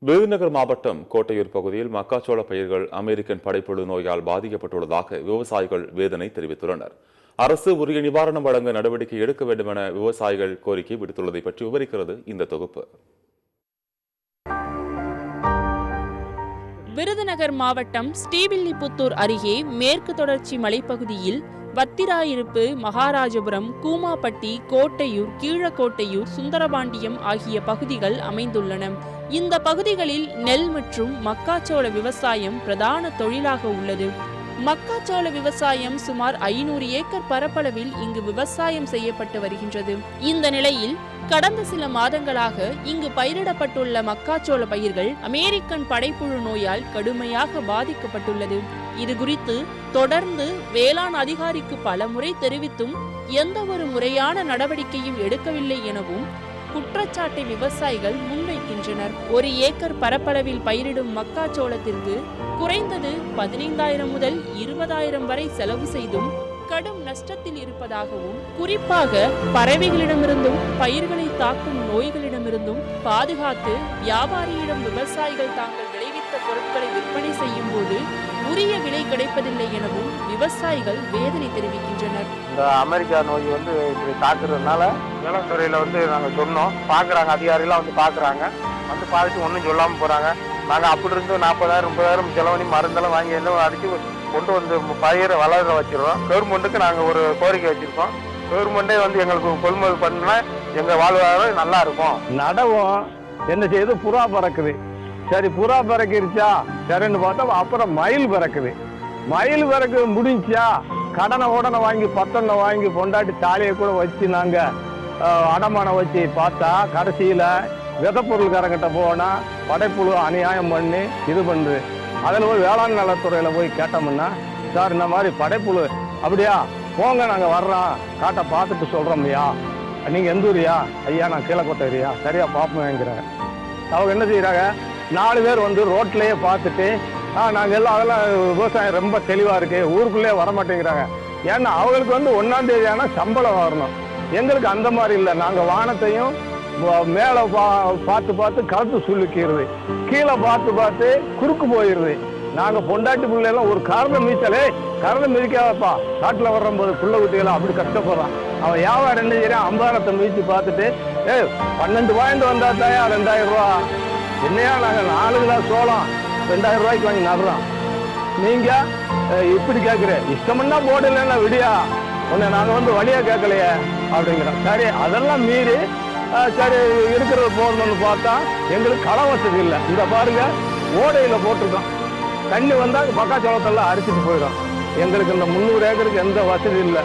விருதுநகர் மாவட்டம் கோட்டையூர் பகுதியில் மக்காச்சோள பயிர்கள் அமெரிக்கன் படைப்புழு நோயால் பாதிக்கப்பட்டுள்ளதாக விவசாயிகள் வேதனை தெரிவித்துள்ளனர். அரசு உரிய நிவாரணம் வழங்க நடவடிக்கை எடுக்க வேண்டும் என விவசாயிகள் கோரிக்கை விடுத்துள்ளதை பற்றி விவரிக்கிறது இந்த தொகுப்பு. விருதுநகர் மாவட்டம் ஸ்ரீவில்லிபுத்தூர் அருகே மேற்கு தொடர்ச்சி மலைப்பகுதியில் வத்திராயிருப்பு, மகாராஜபுரம், கூமாப்பட்டி, கோட்டையூர், கீழக்கோட்டையூர், சுந்தரபாண்டியம் ஆகிய பகுதிகள் அமைந்துள்ளன. இந்த பகுதிகளில் நெல் மற்றும் மக்காச்சோள விவசாயம் பிரதான தொழிலாக உள்ளது. மக்காச்சோள விவசாயம் சுமார் 500 ஏக்கர் பரப்பளவில் இங்கு விவசாயம் செய்யப்பட்டு வருகின்றது. இந்த நிலையில் கடந்த சில மாதங்களாக இங்கு பயிரிடப்பட்டுள்ள மக்காச்சோள பயிர்கள் அமெரிக்கன் படைப்புழு நோயால் கடுமையாக பாதிக்கப்பட்டுள்ளது. இது குறித்து தொடர்ந்து வேளாண் அதிகாரிக்கு பல முறை தெரிவித்தும் எந்த ஒரு முறையான நடவடிக்கையும் எடுக்கவில்லை எனவும் குற்றச்சாட்டை விவசாயிகள் முன்வைக்கின்றனர். 1 ஏக்கர் பரப்பளவில் பயிரிடும் மக்காச்சோளத்திற்கு குறைந்தது 15,000 முதல் 20,000 வரை செலவு செய்தும் கடும் நஷ்டத்தில் இருப்பதாகவும், குறிப்பாக பறவைகளிடமிருந்தும் பயிர்களை தாக்கும் நோய்களிடமிருந்தும் பாதுகாத்து வியாபாரியிடம் விவசாயிகள் தாங்கள் விளைவித்த பொருட்களை விற்பனை செய்யும் போது உரிய விலை கிடைப்பதில்லை எனவும் விவசாயிகள் வேதனை தெரிவிக்கின்றனர். இந்த அமெரிக்கா நோய் இப்படி தாக்குறதுனால வேளாண் துறையில நாங்கள் சொன்னோம், பார்க்குறாங்க, அதிகாரிலாம் பார்க்குறாங்க, பார்த்துட்டு ஒன்றும் சொல்லாமல் போகிறாங்க. நாங்கள் அப்படி இருந்து 40,000 30,000 செலவு பண்ணி மருந்தெல்லாம் வாங்கி அடித்து கொண்டு வந்து பயிரை வளர வச்சிருவோம். கவர்மெண்ட்டுக்கு நாங்கள் ஒரு கோரிக்கை வச்சுருக்கோம். கவர்மெண்ட்டே எங்களுக்கு கொள்முதல் பண்ணா எங்கள் வாழ்வாதாரம் நல்லா இருக்கும். நடவும் என்ன செய்யுது, புறா பறக்குது. சரி, புறா பறக்கிருச்சா சரின்னு பார்த்தா அப்புறம் மயில் பறக்குது. மயில் பறக்கு முடிஞ்சா கடனை உடனே வாங்கி 10 வாங்கி பொண்டாட்டி தாலியை கூட வச்சு நாங்கள் அடமானம் வச்சு பார்த்தா கடைசியில் விதைப்பொருள்காரங்கிட்ட போனால் படைப்புழு அநியாயம் பண்ணி இது பண்ணுது. அதில் போய் வேளாண் நலத்துறையில் போய் கேட்டோம்னா, சார் இந்த மாதிரி படைப்புழு அப்படியா, போங்க நாங்கள் வர்றோம், காட்டை பார்த்துட்டு சொல்கிறோம் ஐயா, நீங்கள் எந்த ஊரியா, ஐயா நான் கீழக்கோட்டை ஏரியா, சரியா பார்ப்போங்கிறாங்க. அவங்க என்ன செய்கிறாங்க, 4 பேர் ரோட்லேயே பார்த்துட்டு நாங்கள் எல்லாம் அதெல்லாம் விவசாயம் ரொம்ப தெளிவாக இருக்குது, ஊருக்குள்ளேயே வரமாட்டேங்கிறாங்க. ஏன்னா அவங்களுக்கு 1ஆம் தேதி ஆனால் சம்பளம் வரணும். எங்களுக்கு அந்த மாதிரி இல்லை. நாங்கள் வானத்தையும் மேலே பார்த்து கழுத்து சுளுக்கிறது, கீழே பார்த்து குறுக்கு போயிடுது. நாங்கள் பொண்டாட்டி பிள்ளைலாம் ஒரு கரண்டை மீச்சலே கரண்டை மிதிக்காதப்பா, காட்டில் வர்றம்போது பிள்ளை குட்டிகளாம் அப்படி கஷ்டப்படுறான். அவன் வியாபாரம் என்ன செய்யறான், 50,000 மீச்சு பார்த்துட்டு 12 வாய்ந்து வந்தா தாயா 2,000 ரூபா. என்னையா நாங்கள் 4 கிலோ சோளம் 2,000 ரூபாய்க்கு வாங்கி நடுறோம், நீங்கள் இப்படி கேட்குறேன், இஷ்டம்னா போடலன்னா விடியா, உன்னை நாங்கள் வழியா கேட்கலையே அப்படிங்கிறோம். சரி, அதெல்லாம் மீறி சரி இருக்கிறத போடணும்னு பார்த்தா எங்களுக்கு கள வசதி இல்லை. இந்த பாருங்க, ஓடையில் போட்டிருக்கோம், தண்ணி வந்தால் மக்காச்சோளத்தெல்லாம் அரிச்சிட்டு போயிடும். எங்களுக்கு இந்த 300 ஏக்கருக்கு எந்த வசதி இல்லை.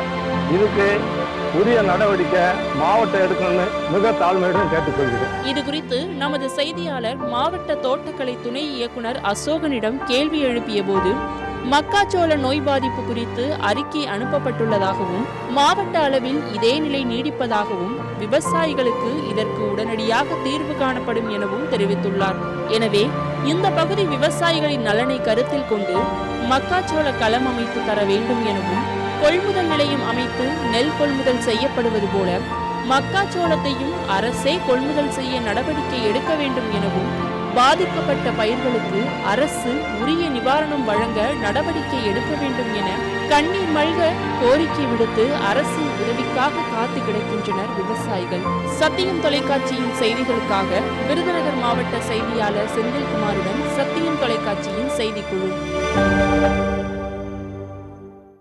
இதுக்கு உரிய நடவடிக்கை மாவட்டம் எடுக்கணும்னு மிக தாழ்மையுடன் கேட்டுக்கொள்கிறேன். இது குறித்து நமது செய்தியாளர் மாவட்ட தோட்டக்கலை துணை இயக்குனர் அசோகனிடம் கேள்வி எழுப்பிய போது மக்காச்சோள நோய் பாதிப்பு குறித்து அறிக்கை அனுப்பப்பட்டுள்ளதாகவும், மாவட்ட அளவில் இதே நிலை நீடிப்பதாகவும், விவசாயிகளுக்கு இதற்கு உடனடியாக தீர்வு காணப்படும் எனவும் தெரிவித்துள்ளார். எனவே இந்த பகுதி விவசாயிகளின் நலனை கருத்தில் கொண்டு மக்காச்சோள களம் அமைத்து தர வேண்டும் எனவும், கொள்முதல் நிலையம் அமைத்து நெல் கொள்முதல் செய்யப்படுவது போல மக்காச்சோளத்தையும் அரசே கொள்முதல் செய்ய நடவடிக்கை எடுக்க வேண்டும் எனவும், பாதிக்கப்பட்ட பயிர்களுக்கு அரசு உரிய நிவாரணம் வழங்க நடவடிக்கை எடுக்க வேண்டும் என கண்ணீர் மல்க கோரிக்கை விடுத்து அரசின் உதவிக்காக காத்து கிடக்கின்றனர் விவசாயிகள். சத்தியம் தொலைக்காட்சியின் செய்திகளுக்காக விருதுநகர் மாவட்ட செய்தியாளர் செந்தில்குமாருடன் சத்தியம் தொலைக்காட்சியின் செய்திக்குழு.